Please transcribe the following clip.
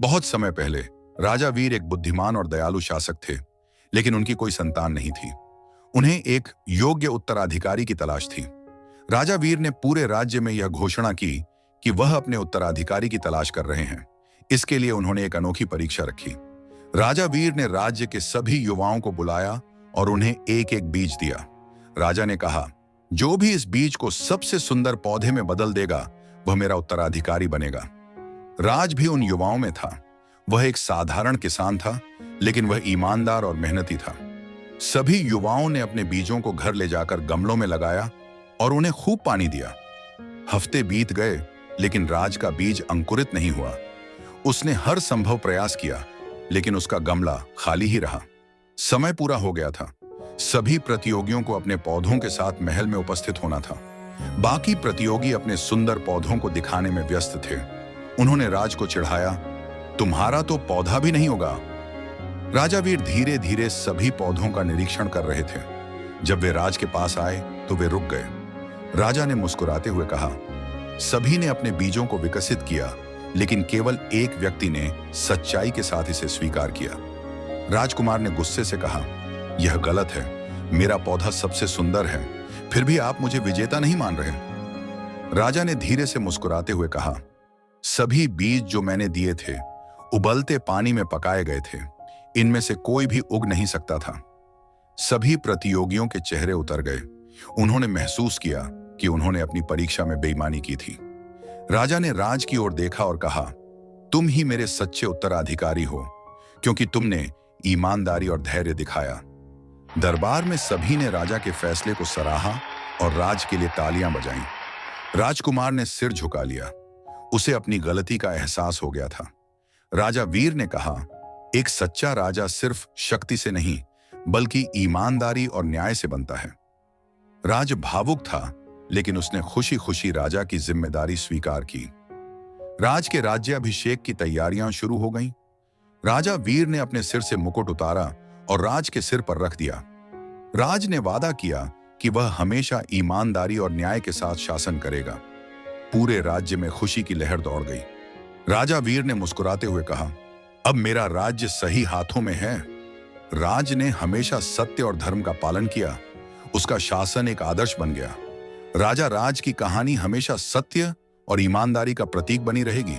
बहुत समय पहले राजा वीर एक बुद्धिमान और दयालु शासक थे, लेकिन उनकी कोई संतान नहीं थी। उन्हें एक योग्य उत्तराधिकारी की तलाश थी। राजा वीर ने पूरे राज्य में यह घोषणा की कि वह अपने उत्तराधिकारी की तलाश कर रहे हैं। इसके लिए उन्होंने एक अनोखी परीक्षा रखी। राजा वीर ने राज्य के सभी युवाओं को बुलाया और उन्हें एक एक बीज दिया। राजा ने कहा, जो भी इस बीज को सबसे सुंदर पौधे में बदल देगा, वह मेरा उत्तराधिकारी बनेगा। राज भी उन युवाओं में था। वह एक साधारण किसान था, लेकिन वह ईमानदार और मेहनती था। सभी युवाओं ने अपने बीजों को घर ले जाकर गमलों में लगाया और उन्हें खूब पानी दिया। हफ्ते बीत गए, लेकिन राज का बीज अंकुरित नहीं हुआ। उसने हर संभव प्रयास किया, लेकिन उसका गमला खाली ही रहा। समय पूरा हो गया था। सभी प्रतियोगियों को अपने पौधों के साथ महल में उपस्थित होना था। बाकी प्रतियोगी अपने सुंदर पौधों को दिखाने में व्यस्त थे। उन्होंने राज को चिढ़ाया, तुम्हारा तो पौधा भी नहीं होगा। राजा वीर धीरे धीरे सभी पौधों का निरीक्षण कर रहे थे। जब वे राज के पास आए तो वे रुक गए। राजा ने मुस्कुराते हुए कहा, सभी ने अपने बीजों को विकसित किया, लेकिन केवल एक व्यक्ति ने सच्चाई के साथ इसे स्वीकार किया। राजकुमार ने गुस्से से कहा, यह गलत है। मेरा पौधा सबसे सुंदर है, फिर भी आप मुझे विजेता नहीं मान रहे। राजा ने धीरे से मुस्कुराते हुए कहा, सभी बीज जो मैंने दिए थे उबलते पानी में पकाए गए थे। इनमें से कोई भी उग नहीं सकता था। सभी प्रतियोगियों के चेहरे उतर गए। उन्होंने महसूस किया कि उन्होंने अपनी परीक्षा में बेईमानी की थी। राजा ने राज की ओर देखा और कहा, तुम ही मेरे सच्चे उत्तराधिकारी हो, क्योंकि तुमने ईमानदारी और धैर्य दिखाया। दरबार में सभी ने राजा के फैसले को सराहा और राज के लिए तालियां बजाईं। राजकुमार ने सिर झुका लिया। उसे अपनी गलती का एहसास हो गया था। राजा वीर ने कहा, एक सच्चा राजा सिर्फ शक्ति से नहीं, बल्कि ईमानदारी और न्याय से बनता है। राज भावुक था, लेकिन उसने खुशी खुशी राजा की जिम्मेदारी स्वीकार की। राज के राज्याभिषेक की तैयारियां शुरू हो गईं। राजा वीर ने अपने सिर से मुकुट उतारा और राज के सिर पर रख दिया। राज ने वादा किया कि वह हमेशा ईमानदारी और न्याय के साथ शासन करेगा। पूरे राज्य में खुशी की लहर दौड़ गई। राजा वीर ने मुस्कुराते हुए कहा, अब मेरा राज्य सही हाथों में है। राज ने हमेशा सत्य और धर्म का पालन किया। उसका शासन एक आदर्श बन गया। राजा राज की कहानी हमेशा सत्य और ईमानदारी का प्रतीक बनी रहेगी।